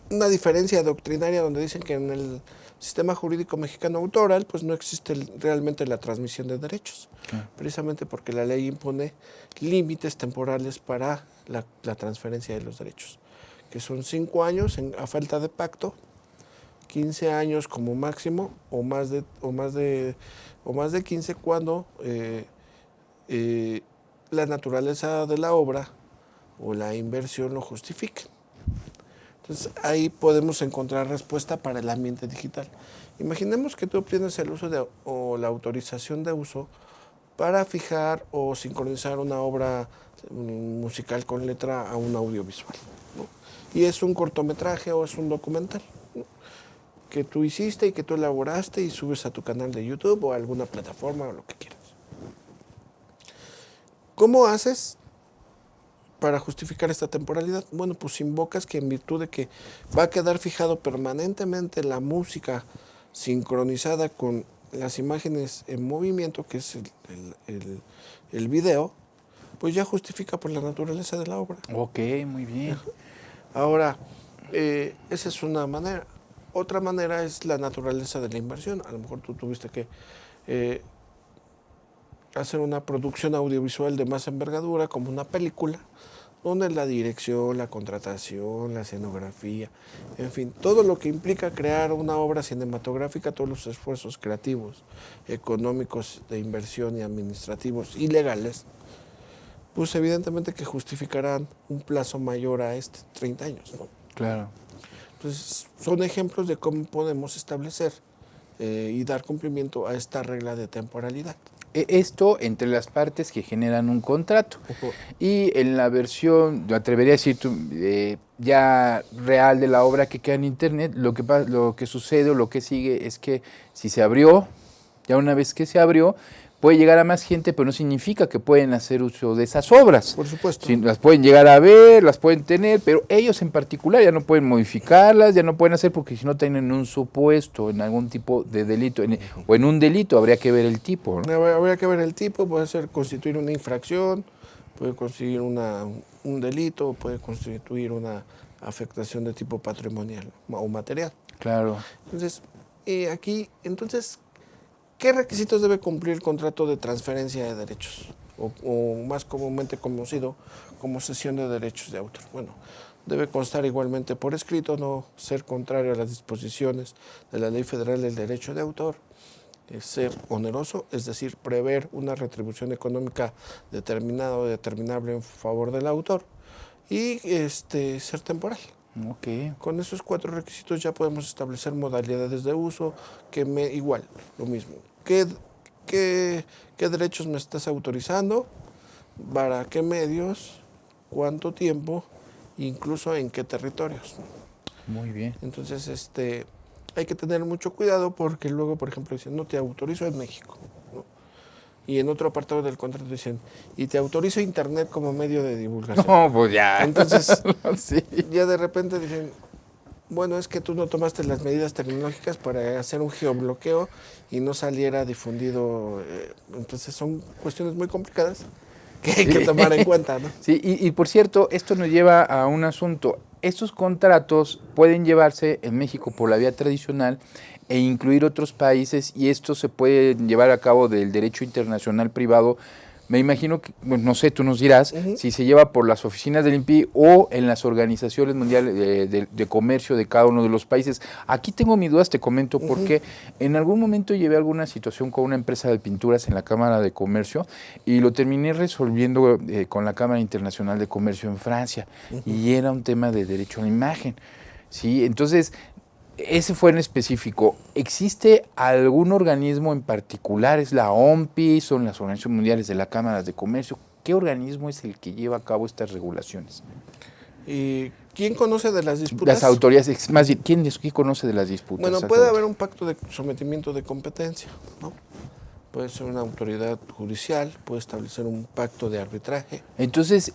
diferencia doctrinaria donde dicen que en el sistema jurídico mexicano autoral pues no existe realmente la transmisión de derechos, precisamente porque la ley impone límites temporales para la transferencia de los derechos, que son 5 años a falta de pacto, 15 años como máximo o más de 15 cuando la naturaleza de la obra o la inversión lo justifique. Entonces ahí podemos encontrar respuesta para el ambiente digital. Imaginemos que tú obtienes el uso o la autorización de uso para fijar o sincronizar una obra musical con letra a un audiovisual, ¿no? Y es un cortometraje o es un documental, ¿no?, que tú hiciste y que tú elaboraste y subes a tu canal de YouTube o a alguna plataforma o lo que quieras. ¿Cómo haces para justificar esta temporalidad? Bueno, pues invocas que en virtud de que va a quedar fijado permanentemente la música sincronizada con las imágenes en movimiento, que es el video, pues ya justifica por la naturaleza de la obra. Ok, muy bien. Ahora, esa es una manera. Otra manera es la naturaleza de la inversión. A lo mejor tú tuviste que hacer una producción audiovisual de más envergadura, como una película, donde la dirección, la contratación, la escenografía, en fin, todo lo que implica crear una obra cinematográfica, todos los esfuerzos creativos, económicos, de inversión y administrativos y legales, pues evidentemente que justificarán un plazo mayor a 30 años, ¿no? Claro. Entonces, son ejemplos de cómo podemos establecer y dar cumplimiento a esta regla de temporalidad. Esto entre las partes que generan un contrato. Y en la versión, yo atrevería a decir ya real de la obra que queda en internet, lo que sucede o lo que sigue es que si se abrió, ya una vez que se abrió, puede llegar a más gente, pero no significa que pueden hacer uso de esas obras. Por supuesto. Sí, las pueden llegar a ver, las pueden tener, pero ellos en particular ya no pueden modificarlas, ya no pueden hacer porque si no tienen un supuesto en algún tipo de delito, o en un delito habría que ver el tipo, ¿no? Habría que ver el tipo, puede ser constituir una infracción, puede constituir un delito, puede constituir una afectación de tipo patrimonial o material. Claro. Entonces, ¿qué requisitos debe cumplir el contrato de transferencia de derechos? O más comúnmente conocido como cesión de derechos de autor. Bueno, debe constar igualmente por escrito, no ser contrario a las disposiciones de la Ley Federal del Derecho de Autor, ser oneroso, es decir, prever una retribución económica determinada o determinable en favor del autor, y ser temporal. Okay. Con esos 4 requisitos ya podemos establecer modalidades de uso, igual, lo mismo. ¿Qué derechos me estás autorizando? ¿Para qué medios? ¿Cuánto tiempo? Incluso en qué territorios. Muy bien. Entonces, hay que tener mucho cuidado porque luego, por ejemplo, dicen, no te autorizo en México, ¿no? Y en otro apartado del contrato dicen, y te autorizo Internet como medio de divulgación. No, pues ya. Entonces, sí. ya de repente dicen, bueno, es que tú no tomaste las medidas tecnológicas para hacer un geobloqueo y no saliera difundido. Entonces son cuestiones muy complicadas que hay que tomar en cuenta, ¿no? Sí, y por cierto, esto nos lleva a un asunto. Estos contratos pueden llevarse en México por la vía tradicional e incluir otros países, y esto se puede llevar a cabo del derecho internacional privado. Me imagino que, bueno, no sé, tú nos dirás, si se lleva por las oficinas del INPI o en las organizaciones mundiales de comercio de cada uno de los países. Aquí tengo mis dudas, te comento, porque en algún momento llevé alguna situación con una empresa de pinturas en la Cámara de Comercio y lo terminé resolviendo con la Cámara Internacional de Comercio en Francia, y era un tema de derecho a la imagen, ¿sí? Entonces, ese fue en específico. ¿Existe algún organismo en particular? ¿Es la OMPI? ¿Son las organizaciones mundiales de las cámaras de comercio? ¿Qué organismo es el que lleva a cabo estas regulaciones? ¿Y quién conoce de las disputas? Las autoridades, más bien, ¿quién conoce de las disputas? Bueno, puede haber un pacto de sometimiento de competencia, ¿no? Puede ser una autoridad judicial, puede establecer un pacto de arbitraje. Entonces,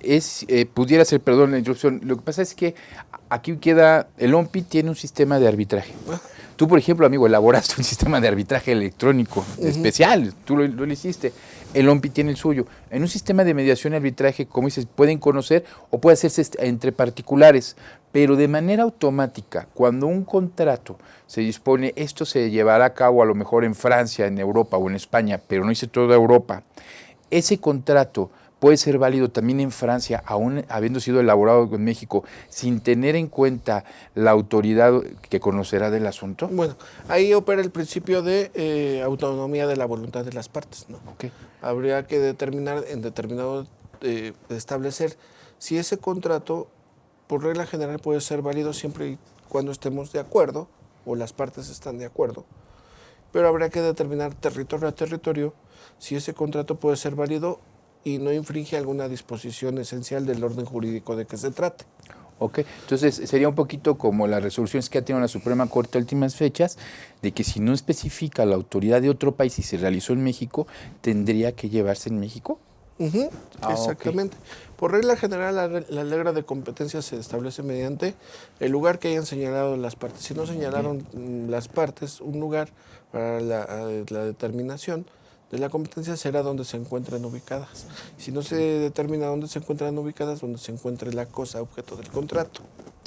pudiera ser, perdón la interrupción, lo que pasa es que aquí queda, el OMPI tiene un sistema de arbitraje. Tú, por ejemplo, amigo, elaboraste un sistema de arbitraje electrónico especial, tú lo hiciste. El OMPI tiene el suyo. En un sistema de mediación y arbitraje, como dices, pueden conocer o puede hacerse entre particulares, pero de manera automática, cuando un contrato se dispone, esto se llevará a cabo a lo mejor en Francia, en Europa o en España, pero no dice toda Europa, ese contrato puede ser válido también en Francia, aún habiendo sido elaborado en México, sin tener en cuenta la autoridad que conocerá del asunto. Bueno, ahí opera el principio de autonomía de la voluntad de las partes, ¿no? Okay. Habría que determinar, establecer si ese contrato, por regla general, puede ser válido siempre y cuando estemos de acuerdo, o las partes están de acuerdo. Pero habría que determinar territorio a territorio si ese contrato puede ser válido y no infringe alguna disposición esencial del orden jurídico de que se trate. Ok, entonces sería un poquito como las resoluciones que ha tenido la Suprema Corte a últimas fechas, de que si no especifica la autoridad de otro país y se realizó en México, ¿tendría que llevarse en México? Exactamente. Okay. Por regla general, la regla de competencia se establece mediante el lugar que hayan señalado las partes. Si no señalaron las partes, un lugar para la determinación de la competencia será donde se encuentren ubicadas. Si no se determina dónde se encuentran ubicadas, donde se encuentre la cosa objeto del contrato.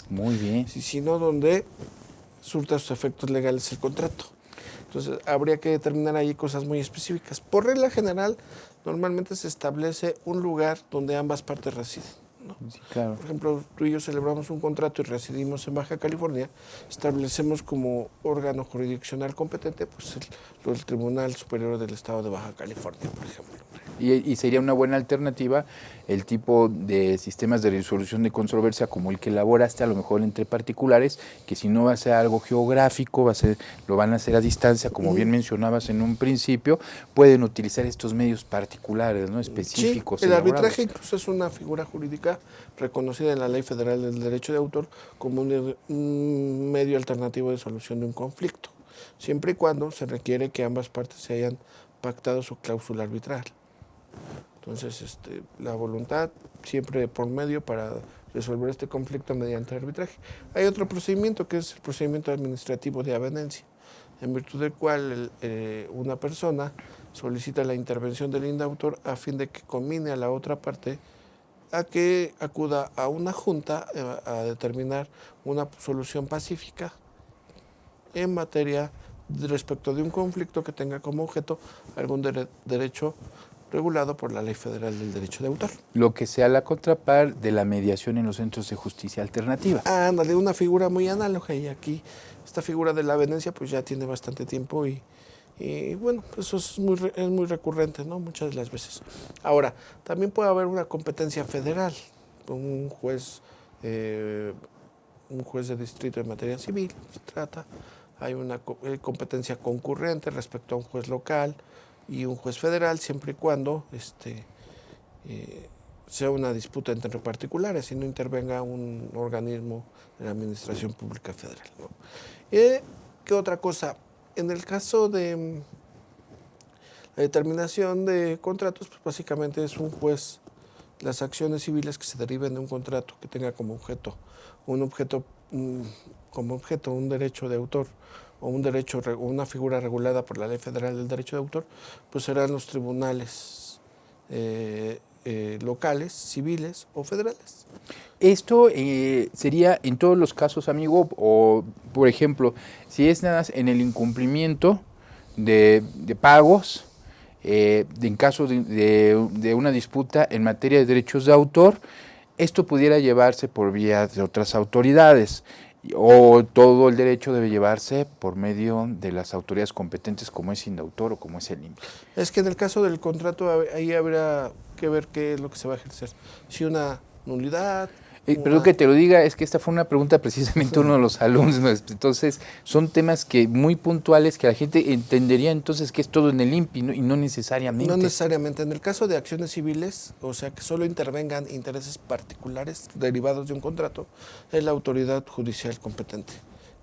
Muy bien. Si no, donde surta sus efectos legales el contrato. Entonces, habría que determinar ahí cosas muy específicas. Por regla general, normalmente se establece un lugar donde ambas partes residen. ¿no? Sí, claro. Por ejemplo, tú y yo celebramos un contrato y residimos en Baja California, establecemos como órgano jurisdiccional competente pues el Tribunal Superior del Estado de Baja California, por ejemplo. Y sería una buena alternativa el tipo de sistemas de resolución de controversia como el que elaboraste, a lo mejor entre particulares, que si no va a ser algo geográfico, lo van a hacer a distancia, como bien mencionabas en un principio, pueden utilizar estos medios particulares, ¿no? Específicos. Sí, el elaborados. arbitraje incluso es una figura jurídica reconocida en la Ley Federal del Derecho de Autor como un medio alternativo de solución de un conflicto, siempre y cuando se requiere que ambas partes se hayan pactado su cláusula arbitral. Entonces, la voluntad siempre por medio para resolver este conflicto mediante arbitraje. Hay otro procedimiento que es el procedimiento administrativo de avenencia, en virtud del cual una persona solicita la intervención del indautor a fin de que conmine a la otra parte a que acuda a una junta a determinar una solución pacífica en materia respecto de un conflicto que tenga como objeto algún derecho regulado por la Ley Federal del Derecho de Autor. Lo que sea la contraparte de la mediación en los centros de justicia alternativa. Ándale, una figura muy análoga, y aquí esta figura de la avenencia pues ya tiene bastante tiempo y bueno, eso es muy recurrente, ¿no? Muchas de las veces. Ahora, también puede haber una competencia federal, un juez de distrito en materia civil, se trata, hay una competencia concurrente respecto a un juez local y un juez federal, siempre y cuando sea una disputa entre particulares y no intervenga un organismo de la Administración Pública Federal, ¿no? ¿Qué otra cosa? En el caso de la determinación de contratos, pues básicamente es un juez, las acciones civiles que se deriven de un contrato que tenga como objeto un derecho de autor o una figura regulada por la Ley Federal del Derecho de Autor, pues serán los tribunales locales, civiles o federales. Esto sería en todos los casos, amigo, o por ejemplo, si es nada más en el incumplimiento de pagos, en caso de una disputa en materia de derechos de autor, esto pudiera llevarse por vía de otras autoridades, o todo el derecho debe llevarse por medio de las autoridades competentes como es Indautor o como es el INPI. Es que en el caso del contrato ahí habrá que ver qué es lo que se va a ejercer. Si una nulidad. Perdón que te lo diga, es que esta fue una pregunta precisamente de uno de los alumnos. Entonces, son temas que muy puntuales que la gente entendería entonces que es todo en el INPI, ¿no? Y no necesariamente. No necesariamente. En el caso de acciones civiles, o sea, que solo intervengan intereses particulares derivados de un contrato, es la autoridad judicial competente.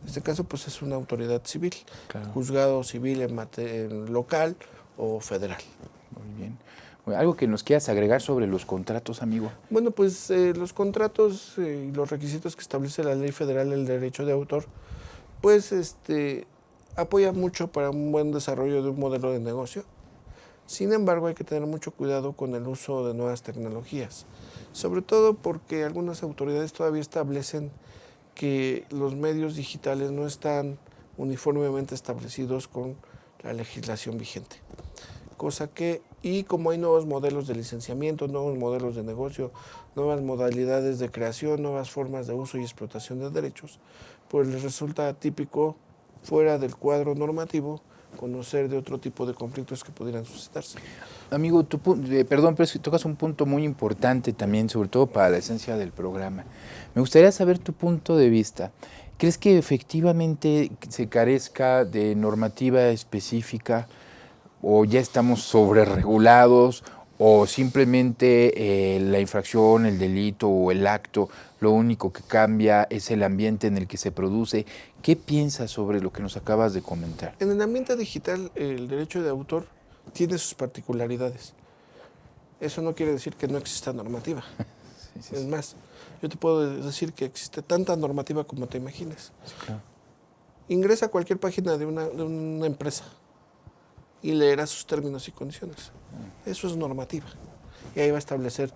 En este caso, pues es una autoridad civil, claro. Juzgado civil en local o federal. Muy bien. ¿Algo que nos quieras agregar sobre los contratos, amigo? Bueno, pues los contratos y los requisitos que establece la Ley Federal del Derecho de Autor, pues apoya mucho para un buen desarrollo de un modelo de negocio. Sin embargo, hay que tener mucho cuidado con el uso de nuevas tecnologías, sobre todo porque algunas autoridades todavía establecen que los medios digitales no están uniformemente establecidos con la legislación vigente. Cosa que, y como hay nuevos modelos de licenciamiento, nuevos modelos de negocio, nuevas modalidades de creación, nuevas formas de uso y explotación de derechos, pues les resulta típico, fuera del cuadro normativo, conocer de otro tipo de conflictos que pudieran suscitarse. Amigo, perdón, pero tocas un punto muy importante también, sobre todo para la esencia del programa. Me gustaría saber tu punto de vista. ¿Crees que efectivamente se carezca de normativa específica, o ya estamos sobreregulados, o simplemente la infracción, el delito o el acto, lo único que cambia es el ambiente en el que se produce? ¿Qué piensas sobre lo que nos acabas de comentar? En el ambiente digital, el derecho de autor tiene sus particularidades. Eso no quiere decir que no exista normativa. Sí. Es más, yo te puedo decir que existe tanta normativa como te imagines. Sí, claro. Ingresa a cualquier página de una empresa y leerá sus términos y condiciones. Eso es normativa. Y ahí va a establecer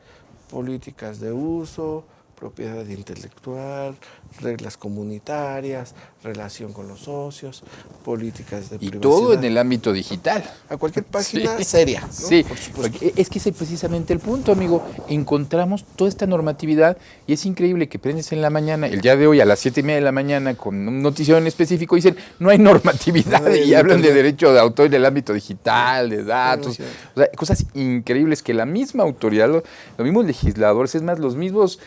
políticas de uso, propiedad intelectual, reglas comunitarias, relación con los socios, políticas de Y privacidad. todo en el ámbito digital. A cualquier página Sí. seria, ¿no? Sí, Por supuesto. porque es que ese es precisamente el punto, amigo. Encontramos toda esta normatividad y es increíble que prendes en la mañana, el día de hoy a las 7:30 de la mañana, con un noticiero en específico, dicen, no hay normatividad No hay y hablan de internet. derecho de autor en el ámbito digital, de datos. Sí. O sea, cosas increíbles que la misma autoridad, los mismos legisladores, es más, los mismos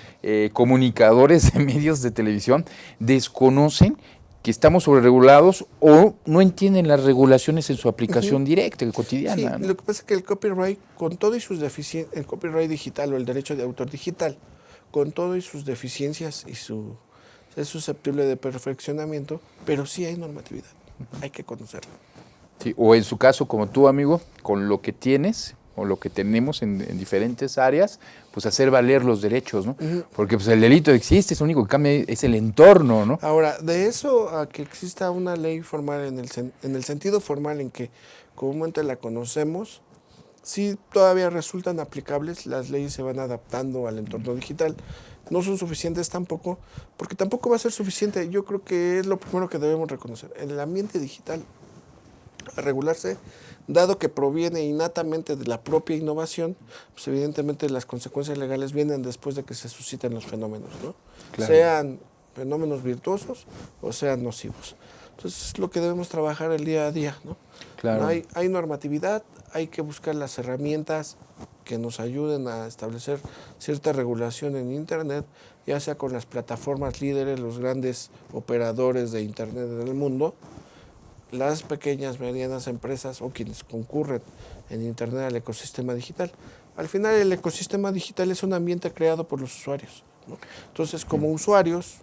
comunicadores de medios de televisión desconocen que estamos sobreregulados o no entienden las regulaciones en su aplicación directa, cotidiana. Sí, ¿no? lo que pasa es que el copyright, con todo y sus deficiencias, el copyright digital o el derecho de autor digital, con todo y sus deficiencias es susceptible de perfeccionamiento, pero sí hay normatividad, hay que conocerla. Sí, o en su caso, como tú, amigo, con lo que tienes o lo que tenemos en diferentes áreas, pues hacer valer los derechos, ¿no? Porque pues el delito existe, es lo único que cambia es el entorno, ¿no? Ahora, de eso a que exista una ley formal en el sentido formal en que comúnmente la conocemos, sí todavía resultan aplicables, las leyes se van adaptando al entorno digital. No son suficientes tampoco, porque tampoco va a ser suficiente. Yo creo que es lo primero que debemos reconocer. En el ambiente digital, a regularse, dado que proviene innatamente de la propia innovación, pues evidentemente las consecuencias legales vienen después de que se susciten los fenómenos, ¿no? Claro. Sean fenómenos virtuosos o sean nocivos. Entonces es lo que debemos trabajar el día a día, ¿no? Claro. Hay normatividad, hay que buscar las herramientas que nos ayuden a establecer cierta regulación en Internet, ya sea con las plataformas líderes, los grandes operadores de Internet en el mundo, las pequeñas, medianas empresas o quienes concurren en Internet al ecosistema digital. Al final el ecosistema digital es un ambiente creado por los usuarios, ¿no? Entonces, como usuarios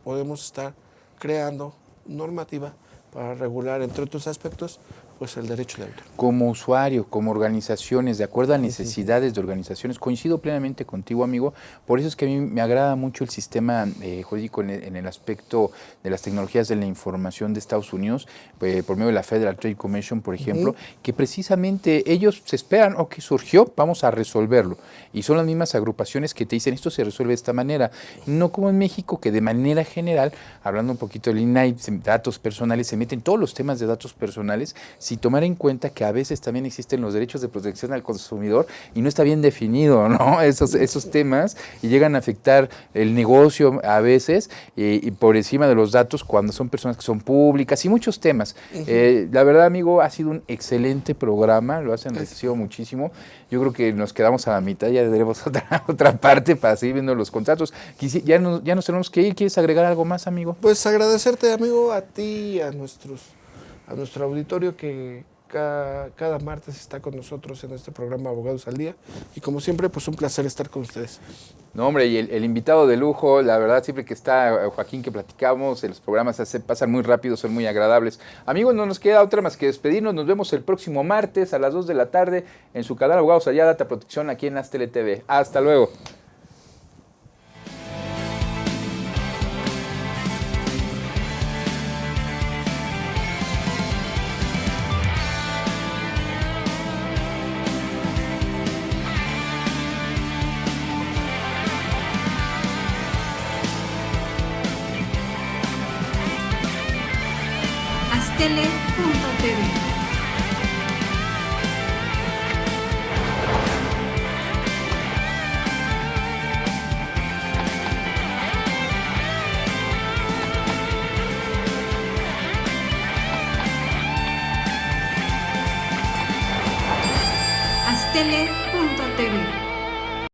podemos estar creando normativa para regular, entre otros aspectos, pues el derecho de autor. Como usuario, como organizaciones, de acuerdo a necesidades de organizaciones, coincido plenamente contigo, amigo. Por eso es que a mí me agrada mucho el sistema jurídico en el aspecto de las tecnologías de la información de Estados Unidos, por medio de la Federal Trade Commission, por ejemplo, que precisamente ellos se esperan, ok, surgió, vamos a resolverlo. Y son las mismas agrupaciones que te dicen, esto se resuelve de esta manera. No como en México, que de manera general, hablando un poquito del INAI, datos personales, se meten todos los temas de datos personales, sin tomar en cuenta que a veces también existen los derechos de protección al consumidor y no está bien definido, ¿no? Esos temas y llegan a afectar el negocio a veces y por encima de los datos cuando son personas que son públicas y muchos temas. La verdad, amigo, ha sido un excelente programa, lo has enriquecido muchísimo. Yo creo que nos quedamos a la mitad, ya tenemos otra parte para seguir viendo los contratos. Ya nos tenemos que ir. ¿Quieres agregar algo más, amigo? Pues agradecerte, amigo, a ti y a nuestro auditorio que cada martes está con nosotros en este programa Abogados al Día. Y como siempre, pues un placer estar con ustedes. No, hombre, y el invitado de lujo, la verdad, siempre que está Joaquín, que platicamos, los programas pasan muy rápido, son muy agradables. Amigos, no nos queda otra más que despedirnos. Nos vemos el próximo martes a las 2 de la tarde en su canal Abogados al Día, Data Protección, aquí en Aztele TV. Hasta luego. Aztele.tv. Aztele.tv.